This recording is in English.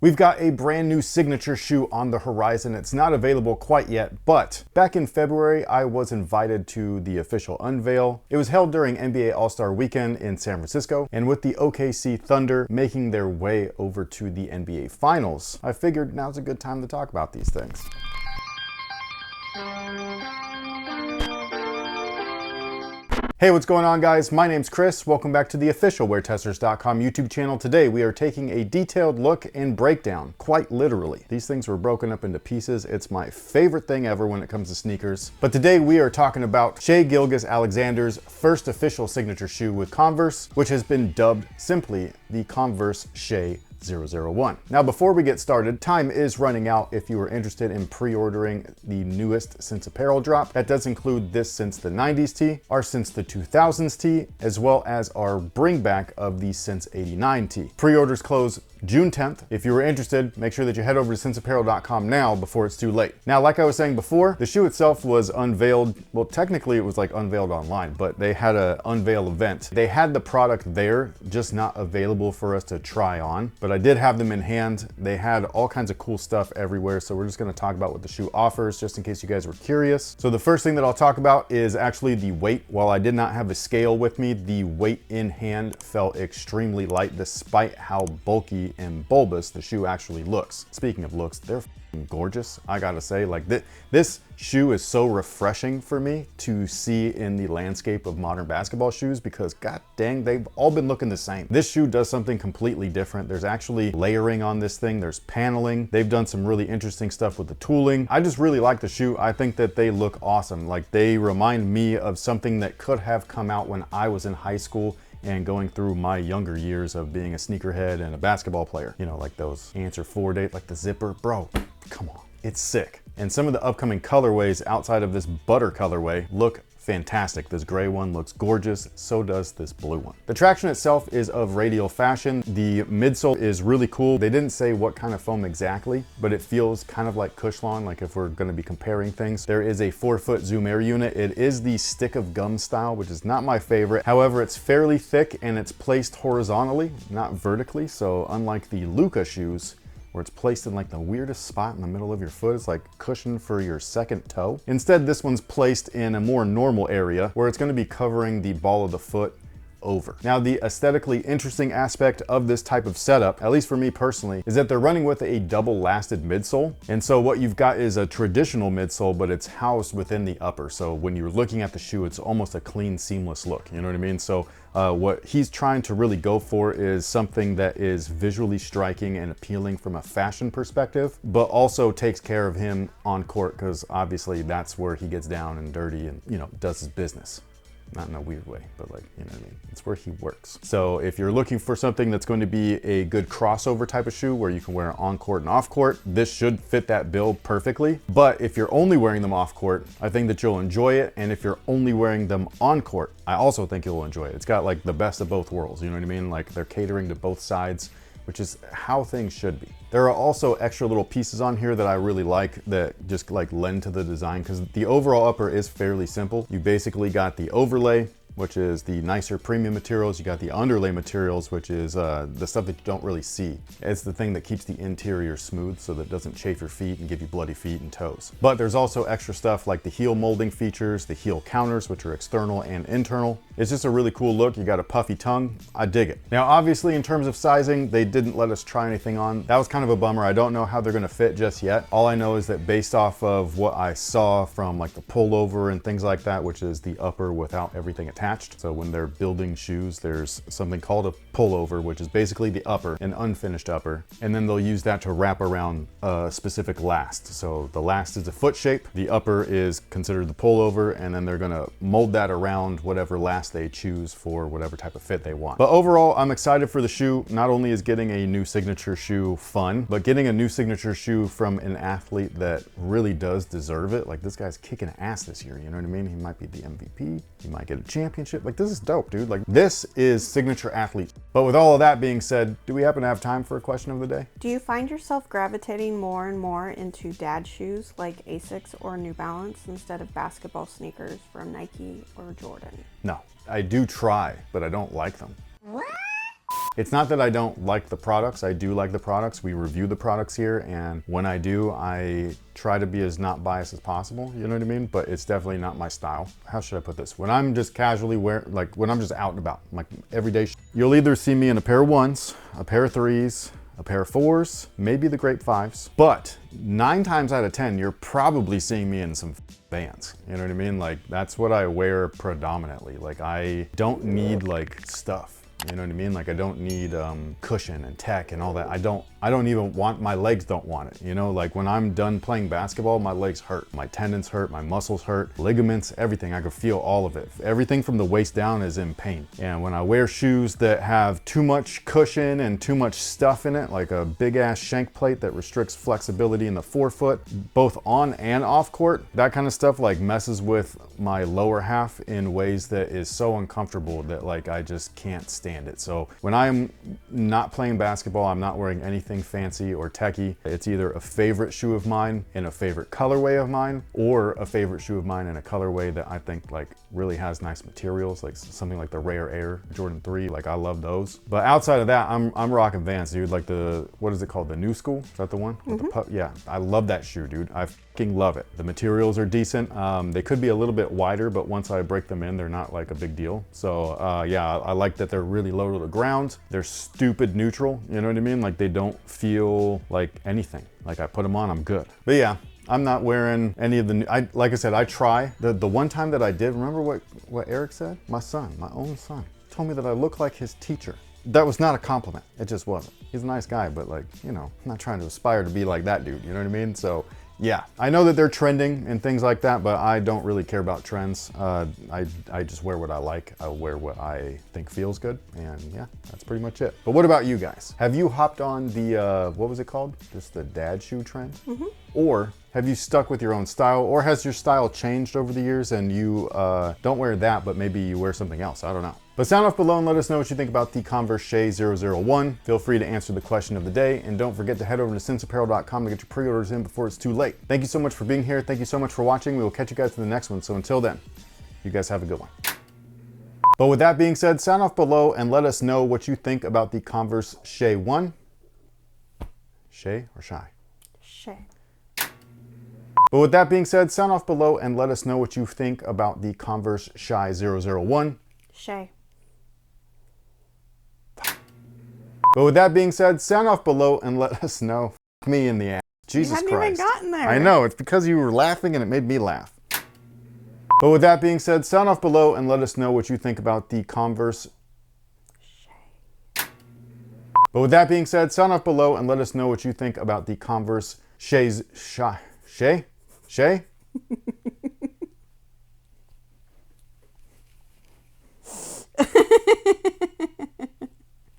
We've got a brand new signature shoe on the horizon. It's not available quite yet, but back in February, I was invited to the official unveil. It was held during NBA All-Star Weekend in San Francisco, and with the OKC Thunder making their way over to the NBA Finals, I figured now's a good time to talk about these things. Hey, what's going on, guys? My name's Chris. Welcome back to the official WearTesters.com YouTube channel. Today, we are taking a detailed look and breakdown, quite literally. These things were broken up into pieces. It's my favorite thing ever when it comes to sneakers. But today, we are talking about Shai Gilgeous-Alexander's first official signature shoe with Converse, which has been dubbed simply the Converse Shai 001. Now, before we get started, time is running out if you are interested in pre-ordering the newest Since Apparel drop. That does include this Since the 90s tee, our Since the 2000s tee, as well as our bring back of the Since 89 tee. Pre-orders close June 10th. If you were interested, make sure that you head over to sinceapparel.com now before it's too late. Now, like I was saying before, the shoe itself was unveiled. Well, technically it was like unveiled online, but they had an unveil event. They had the product there, just not available for us to try on, but I did have them in hand. They had all kinds of cool stuff everywhere. So we're just gonna talk about what the shoe offers, just in case you guys were curious. So the first thing that I'll talk about is actually the weight. While I did not have a scale with me, the weight in hand felt extremely light despite how bulky and bulbous the shoe actually looks. Speaking of looks, they're gorgeous. I gotta say, like this shoe is so refreshing for me to see in the landscape of modern basketball shoes, because god dang, they've all been looking the same. This shoe does something completely different. There's actually layering on this thing. There's paneling. They've done some really interesting stuff with the tooling. I just really like the shoe. I think that they look awesome. Like, they remind me of something that could have come out when I was in high school and going through my younger years of being a sneakerhead and a basketball player. You know, like those Answer 4 date, like the zipper. Bro, come on, it's sick. And some of the upcoming colorways outside of this butter colorway look fantastic. This gray one looks gorgeous. So does this blue one. The traction itself is of radial fashion. The midsole is really cool. They didn't say what kind of foam exactly, but it feels kind of like Cushlon, like if we're gonna be comparing things. There is a 4-foot Zoom Air unit. It is the stick of gum style, which is not my favorite. However, it's fairly thick and it's placed horizontally, not vertically. So unlike the Luka shoes, where it's placed in like the weirdest spot in the middle of your foot, it's like cushion for your second toe. Instead, this one's placed in a more normal area where it's going to be covering the ball of the foot over. Now, the aesthetically interesting aspect of this type of setup, at least for me personally, is that they're running with a double lasted midsole. And so what you've got is a traditional midsole, but it's housed within the upper. So when you're looking at the shoe, it's almost a clean, seamless look. You know what I mean? So what he's trying to really go for is something that is visually striking and appealing from a fashion perspective, but also takes care of him on court, because obviously that's where he gets down and dirty and, you know, does his business. Not in a weird way, but like, you know what I mean? It's where he works. So if you're looking for something that's going to be a good crossover type of shoe where you can wear it on court and off court, this should fit that bill perfectly. But if you're only wearing them off court, I think that you'll enjoy it. And if you're only wearing them on court, I also think you'll enjoy it. It's got like the best of both worlds, you know what I mean? Like, they're catering to both sides, which is how things should be. There are also extra little pieces on here that I really like that just like lend to the design, because the overall upper is fairly simple. You basically got the overlay, which is the nicer premium materials. You got the underlay materials, which is the stuff that you don't really see. It's the thing that keeps the interior smooth so that it doesn't chafe your feet and give you bloody feet and toes. But there's also extra stuff like the heel molding features, the heel counters, which are external and internal. It's just a really cool look. You got a puffy tongue. I dig it. Now, obviously, in terms of sizing, they didn't let us try anything on. That was kind of a bummer. I don't know how they're gonna fit just yet. All I know is that based off of what I saw from like the pullover and things like that, which is the upper without everything attached. So when they're building shoes, there's something called a pullover, which is basically the upper, an unfinished upper. And then they'll use that to wrap around a specific last. So the last is a foot shape. The upper is considered the pullover, and then they're gonna mold that around whatever last they choose for whatever type of fit they want. But overall, I'm excited for the shoe. Not only is getting a new signature shoe fun, but getting a new signature shoe from an athlete that really does deserve it. Like, this guy's kicking ass this year, you know what I mean? He might be the MVP. He might get a championship. Like, this is dope, dude. Like, this is signature athlete. But with all of that being said, do we happen to have time for a question of the day? Do you find yourself gravitating more and more into dad shoes like Asics or New Balance instead of basketball sneakers from Nike or Jordan? No, I do try, but I don't like them. What? It's not that I don't like the products. I do like the products. We review the products here, and when I do, I try to be as not biased as possible, you know what I mean? But it's definitely not my style. How should I put this? When I'm just casually like when I'm just out and about, like everyday, you'll either see me in a pair of 1s, a pair of 3s, a pair of 4s, maybe the great 5s, but 9 times out of 10, you're probably seeing me in some Vans. You know what I mean? Like that's what I wear predominantly. Like I don't need like stuff. You know what I mean? Like I don't need cushion and tech and all that. I don't even want, my legs don't want it. You know, like when I'm done playing basketball, my legs hurt. My tendons hurt, my muscles hurt, ligaments, everything. I could feel all of it. Everything from the waist down is in pain. And when I wear shoes that have too much cushion and too much stuff in it, like a big ass shank plate that restricts flexibility in the forefoot, both on and off court, that kind of stuff like messes with my lower half in ways that is so uncomfortable that like I just can't stand it. So when I'm not playing basketball, I'm not wearing anything fancy or techy. It's either a favorite shoe of mine in a favorite colorway of mine, or a favorite shoe of mine in a colorway that I think like really has nice materials, like something like the Rare Air Jordan 3. Like I love those. But outside of that, I'm rocking Vans, dude. Like the, what is it called? The New School? Is that the one? With the yeah, I love that shoe, dude. I fucking love it. The materials are decent. They could be a little bit wider, but once I break them in, they're not like a big deal. So yeah, I like that they're really low to the ground. They're stupid neutral, you know what I mean? Like they don't feel like anything. Like I put them on, I'm good. But yeah, I'm not wearing any of the, like I said, I try. The one time that I did, remember what Eric said? My son, my own son, told me that I look like his teacher. That was not a compliment, it just wasn't. He's a nice guy, but like, you know, I'm not trying to aspire to be like that dude, you know what I mean? So yeah, I know that they're trending and things like that, but I don't really care about trends. I just wear what I like. I wear what I think feels good, and yeah, that's pretty much it. But what about you guys? Have you hopped on the, what was it called? Just the dad shoe trend? Or have you stuck with your own style, or has your style changed over the years and you don't wear that, but maybe you wear something else? I don't know. But sound off below and let us know what you think about the Converse Shai 001. Feel free to answer the question of the day, and don't forget to head over to sensapparel.com to get your pre-orders in before it's too late. Thank you so much for being here. Thank you so much for watching. We will catch you guys in the next one. So until then, you guys have a good one. But with that being said, sound off below and let us know what you think about the Converse Shai 1. Shai or Shy? Shai. But with that being said, sound off below and let us know what you think about the Converse Shai 001. Shai. But with that being said, sound off below and let us know. F me in the ass. Jesus Christ. You hadn't even gotten there. I know, it's because you were laughing and it made me laugh. But with that being said, sound off below and let us know what you think about the Converse Shai. But with that being said, sound off below and let us know what you think about the Converse Shai?